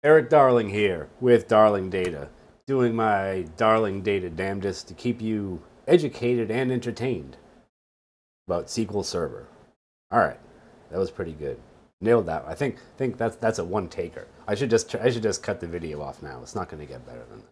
Eric Darling here with Darling Data, doing my Darling Data damnedest to keep you educated and entertained about SQL Server. All right, that was pretty good. Nailed that. I think that's a one taker. I should just cut the video off now. It's not going to get better than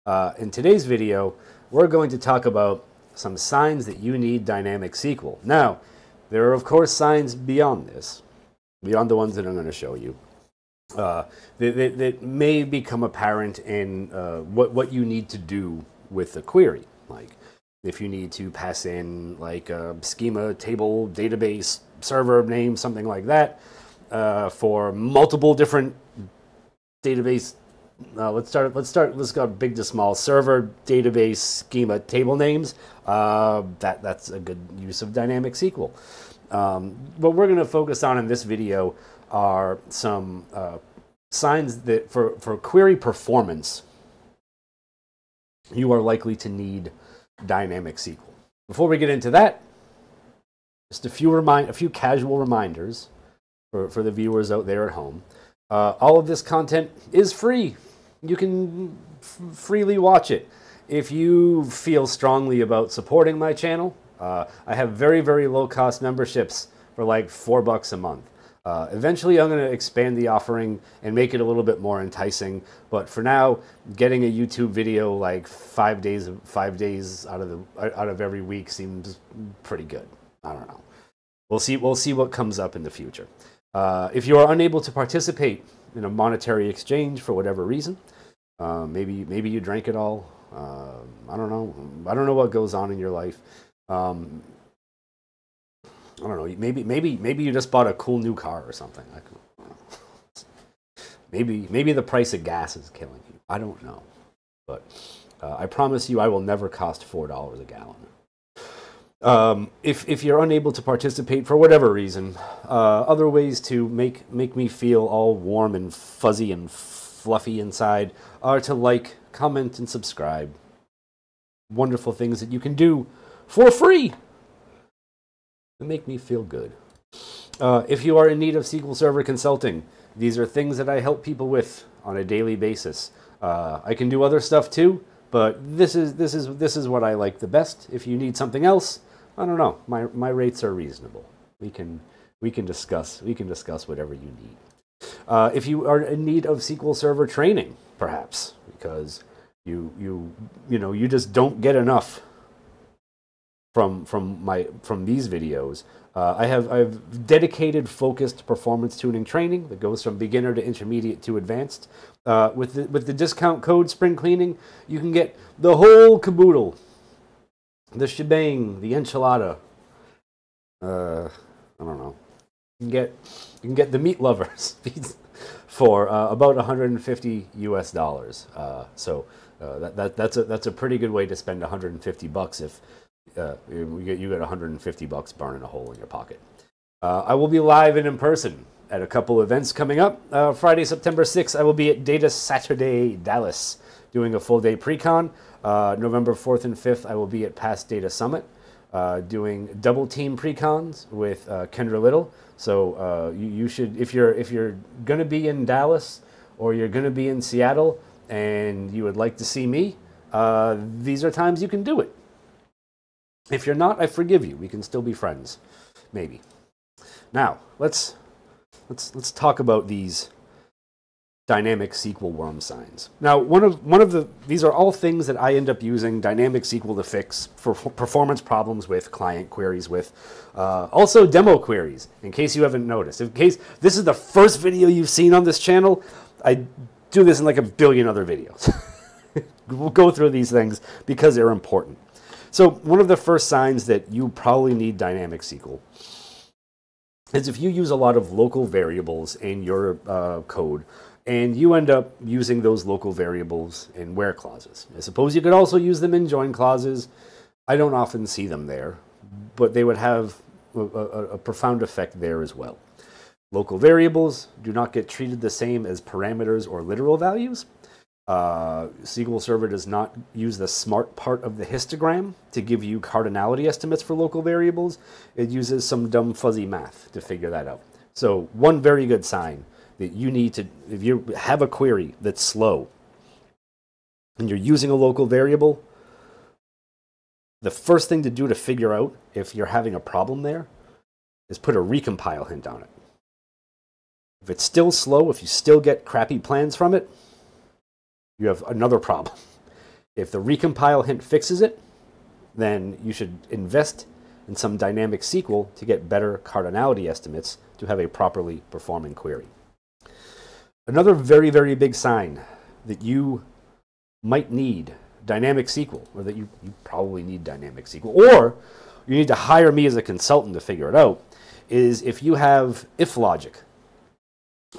that. In today's video, we're going to talk about some signs that you need dynamic SQL. Now, there are of course signs beyond this, beyond the ones that I'm going to show you. That may become apparent in what you need to do with a query. Like if you need to pass in like a schema, table, database, server name, something like that, for multiple different database. Let's go big to small: server, database, schema, table names. That's a good use of dynamic SQL. What we're going to focus on in this video are some signs that for query performance, you are likely to need dynamic SQL. Before we get into that, just a few casual reminders for the viewers out there at home. All of this content is free. You can freely watch it. If you feel strongly about supporting my channel, I have very, very low cost memberships for like $4 a month. Eventually, I'm going to expand the offering and make it a little bit more enticing. But for now, getting a YouTube video like 5 days out of every week seems pretty good. I don't know. We'll see what comes up in the future. If you are unable to participate in a monetary exchange for whatever reason, maybe you drank it all. I don't know. I don't know what goes on in your life. I don't know. Maybe you just bought a cool new car or something. I don't know. Maybe the price of gas is killing you. I don't know. But I promise you, I will never cost $4 a gallon. If you're unable to participate for whatever reason, other ways to make me feel all warm and fuzzy and fluffy inside are to like, comment, and subscribe. Wonderful things that you can do for free to make me feel good. If you are in need of SQL Server consulting, these are things that I help people with on a daily basis. I can do other stuff too, but this is what I like the best. If you need something else, I don't know. My rates are reasonable. We can discuss whatever you need. If you are in need of SQL Server training, perhaps because you just don't get enough from these videos. I've dedicated focused performance tuning training that goes from beginner to intermediate to advanced. With the discount code Spring Cleaning, you can get the whole caboodle, the shebang, the enchilada. I don't know. You can get the meat lovers for about $150 US. So that's a pretty good way to spend $150 if you get $150 burning a hole in your pocket. I will be live and in person at a couple events coming up. Friday, September 6th, I will be at Data Saturday, Dallas, doing a full day pre-con. November 4th and 5th, I will be at Past Data Summit, doing double team pre-cons with Kendra Little. So you should, if you're going to be in Dallas or you're going to be in Seattle and you would like to see me, these are times you can do it. If you're not, I forgive you. We can still be friends, maybe. Now let's talk about these dynamic SQL worm signs. Now, these are all things that I end up using dynamic SQL to fix for performance problems with, client queries with, also demo queries. In case you haven't noticed, in case this is the first video you've seen on this channel, I do this in like a billion other videos. We'll go through these things because they're important. So one of the first signs that you probably need dynamic SQL is if you use a lot of local variables in your code and you end up using those local variables in where clauses. I suppose you could also use them in join clauses. I don't often see them there, but they would have a profound effect there as well. Local variables do not get treated the same as parameters or literal values. SQL Server does not use the smart part of the histogram to give you cardinality estimates for local variables. It uses some dumb fuzzy math to figure that out. So one very good sign that you need to, if you have a query that's slow and you're using a local variable, the first thing to do to figure out if you're having a problem there is put a recompile hint on it. If it's still slow, if you still get crappy plans from it, you have another problem. If the recompile hint fixes it, then you should invest in some dynamic SQL to get better cardinality estimates to have a properly performing query. Another very, very big sign that you might need dynamic SQL, or that you probably need dynamic SQL, or you need to hire me as a consultant to figure it out, is if you have if logic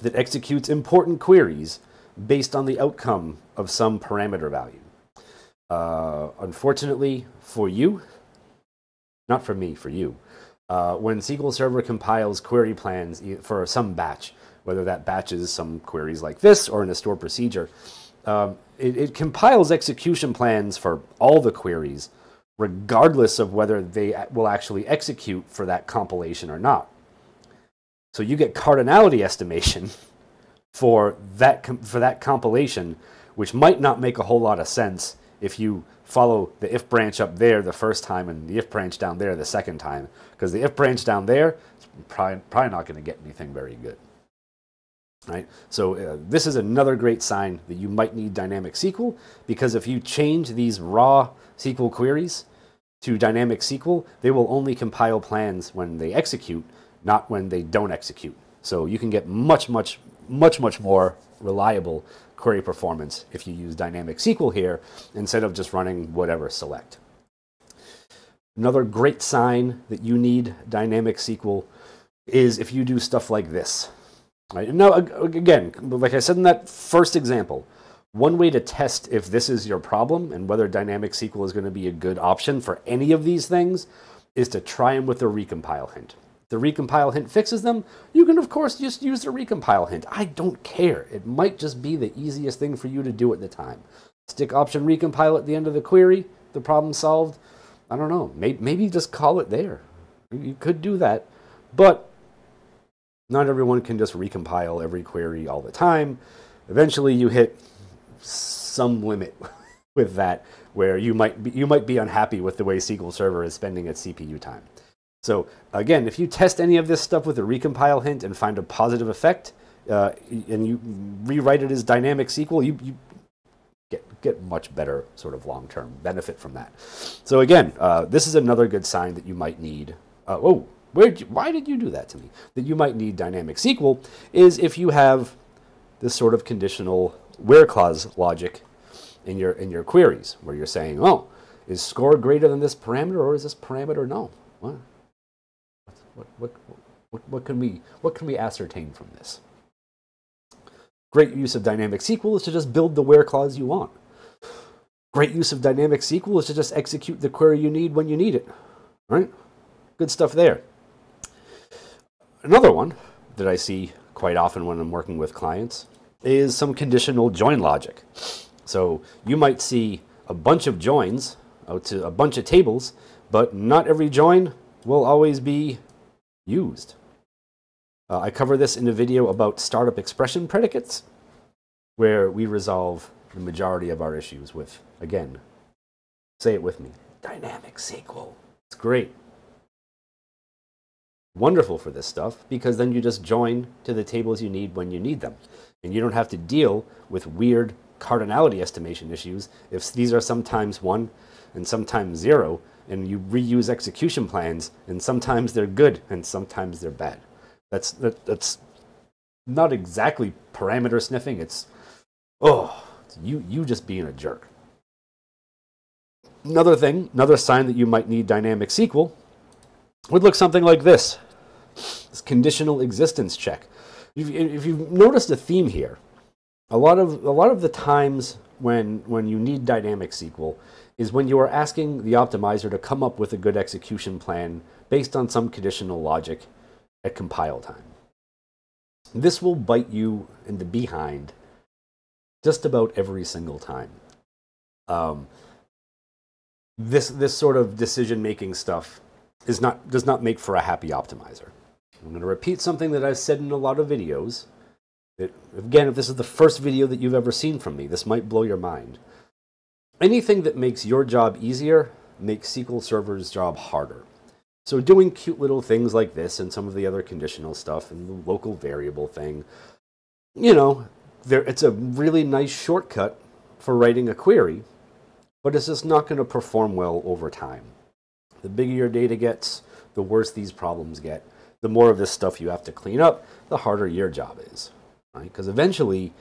that executes important queries based on the outcome of some parameter value. Unfortunately for you, not for me, for you, when SQL Server compiles query plans for some batch, whether that batch is some queries like this or in a stored procedure, it compiles execution plans for all the queries, regardless of whether they will actually execute for that compilation or not. So you get cardinality estimation for that compilation, which might not make a whole lot of sense if you follow the if branch up there the first time and the if branch down there the second time, because the if branch down there is probably not going to get anything very good. Right? So this is another great sign that you might need dynamic SQL, because if you change these raw SQL queries to dynamic SQL, they will only compile plans when they execute, not when they don't execute. So you can get much more reliable query performance if you use dynamic SQL here instead of just running whatever select. Another great sign that you need dynamic SQL is if you do stuff like this. Right? Now, again, like I said in that first example, one way to test if this is your problem and whether dynamic SQL is going to be a good option for any of these things is to try them with the recompile hint. If the recompile hint fixes them, you can, of course, just use the recompile hint. I don't care. It might just be the easiest thing for you to do at the time. Stick option recompile at the end of the query, the problem solved. I don't know. Maybe just call it there. You could do that, but not everyone can just recompile every query all the time. Eventually, you hit some limit with that, where you might be unhappy with the way SQL Server is spending its CPU time. So again, if you test any of this stuff with a recompile hint and find a positive effect, and you rewrite it as dynamic SQL, you get much better sort of long-term benefit from that. So again, this is another good sign that you might need. Why did you do that to me? That you might need dynamic SQL is if you have this sort of conditional where clause logic in your queries, where you're saying, oh, is score greater than this parameter, or is this parameter no? What can we ascertain from this? Great use of dynamic SQL is to just build the where clause you want. Great use of dynamic SQL is to just execute the query you need when you need it. Right? Good stuff there. Another one that I see quite often when I'm working with clients is some conditional join logic. So you might see a bunch of joins out to a bunch of tables, but not every join will always be used. I cover this in a video about startup expression predicates, where we resolve the majority of our issues with, again, say it with me, dynamic SQL. It's great. Wonderful for this stuff, because then you just join to the tables you need when you need them. And you don't have to deal with weird cardinality estimation issues if these are sometimes 1 and sometimes 0, and you reuse execution plans, and sometimes they're good and sometimes they're bad. That's not exactly parameter sniffing. It's you just being a jerk. Another sign that you might need dynamic SQL would look something like this. This conditional existence check. If you've noticed a theme here, a lot of the times when you need dynamic SQL is when you are asking the optimizer to come up with a good execution plan based on some conditional logic at compile time. This will bite you in the behind just about every single time. This sort of decision-making stuff does not make for a happy optimizer. I'm going to repeat something that I've said in a lot of videos. Again, if this is the first video that you've ever seen from me, this might blow your mind. Anything that makes your job easier makes SQL Server's job harder. So doing cute little things like this and some of the other conditional stuff and the local variable thing, it's a really nice shortcut for writing a query, but it's just not going to perform well over time. The bigger your data gets, the worse these problems get. The more of this stuff you have to clean up, the harder your job is. Right? Because eventually,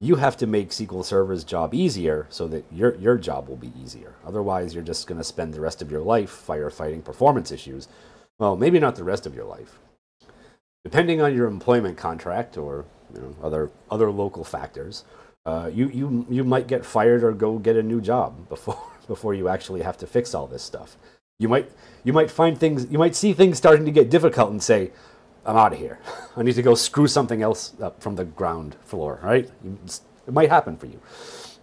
you have to make SQL Server's job easier so that your job will be easier. Otherwise, you're just going to spend the rest of your life firefighting performance issues. Well, maybe not the rest of your life. Depending on your employment contract or other local factors, you might get fired or go get a new job before you actually have to fix all this stuff. You might see things starting to get difficult and say, I'm out of here. I need to go screw something else up from the ground floor, right? It might happen for you.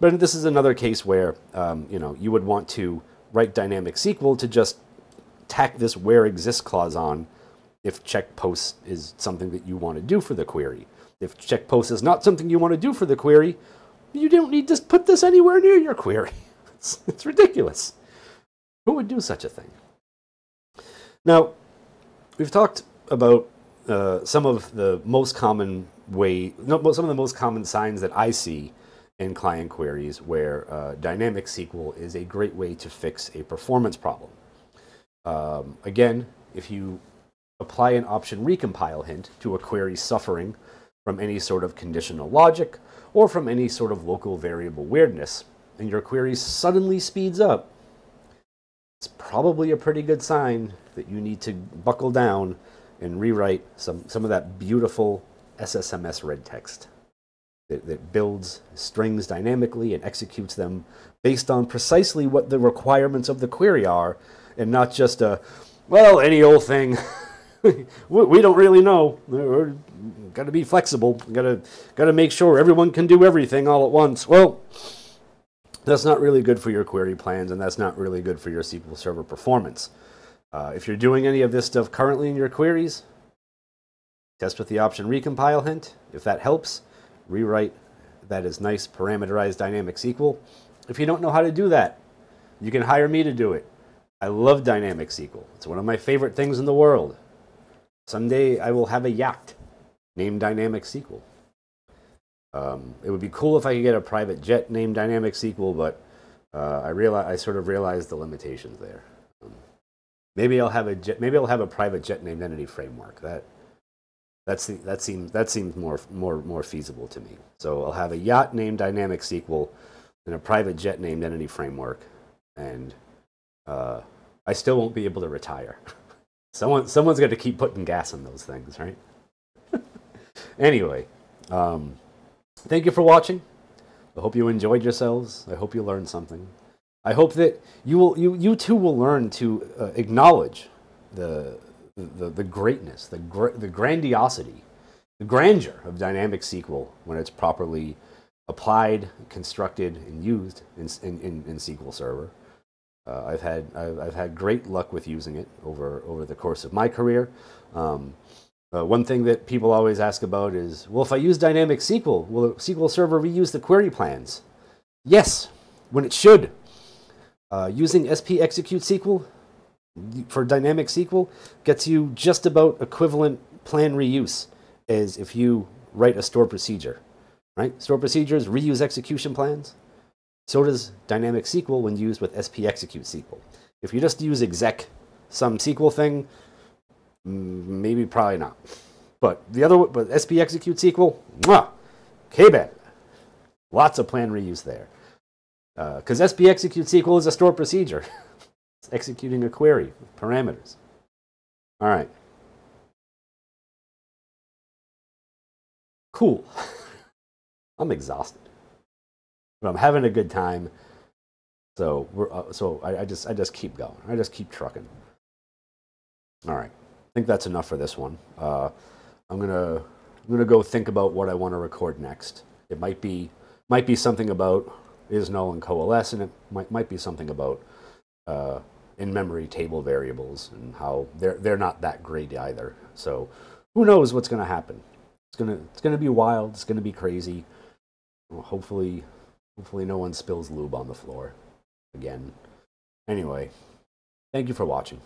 But this is another case where, you would want to write dynamic SQL to just tack this where exists clause on if check post is something that you want to do for the query. If check post is not something you want to do for the query, you don't need to put this anywhere near your query. It's ridiculous. Who would do such a thing? Now, we've talked about some of the most common signs that I see in client queries where dynamic SQL is a great way to fix a performance problem. Again, if you apply an option recompile hint to a query suffering from any sort of conditional logic or from any sort of local variable weirdness, and your query suddenly speeds up, it's probably a pretty good sign that you need to buckle down and rewrite some of that beautiful SSMS red text that builds strings dynamically and executes them based on precisely what the requirements of the query are, and not just any old thing. We don't really know. We're got to be flexible. Got to make sure everyone can do everything all at once. Well, that's not really good for your query plans, and that's not really good for your SQL Server performance. If you're doing any of this stuff currently in your queries, test with the option recompile hint. If that helps, rewrite that as nice parameterized dynamic SQL. If you don't know how to do that, you can hire me to do it. I love dynamic SQL. It's one of my favorite things in the world. Someday I will have a yacht named Dynamic SQL. It would be cool if I could get a private jet named Dynamic SQL, but I sort of realized the limitations there. Maybe I'll have a private jet named Entity Framework. That seems more feasible to me. So I'll have a yacht named Dynamic SQL and a private jet named Entity Framework, and I still won't be able to retire. Someone's got to keep putting gas in those things, right? Anyway, thank you for watching. I hope you enjoyed yourselves. I hope you learned something. I hope that you too will learn to acknowledge the greatness, the grandiosity, the grandeur of dynamic SQL when it's properly applied, constructed, and used in SQL Server. I've had great luck with using it over the course of my career. One thing that people always ask about is, well, if I use dynamic SQL, will SQL Server reuse the query plans? Yes, when it should. Using SP execute SQL for dynamic SQL gets you just about equivalent plan reuse as if you write a store procedure. Right? Store procedures reuse execution plans. So does dynamic SQL when used with SP execute SQL. If you just use exec some SQL thing, maybe probably not. But SP execute SQL, K-bed. Lots of plan reuse there. Because SP execute SQL is a store procedure. It's executing a query with parameters. All right. Cool. I'm exhausted, but I'm having a good time. So I just keep going. I just keep trucking. All right. I think that's enough for this one. I'm gonna go think about what I want to record next. It might be something about is null and coalesce, and it might be something about in-memory table variables and how they're not that great either. So who knows what's going to happen? It's gonna be wild. It's gonna be crazy. Well, hopefully no one spills lube on the floor again. Anyway, thank you for watching.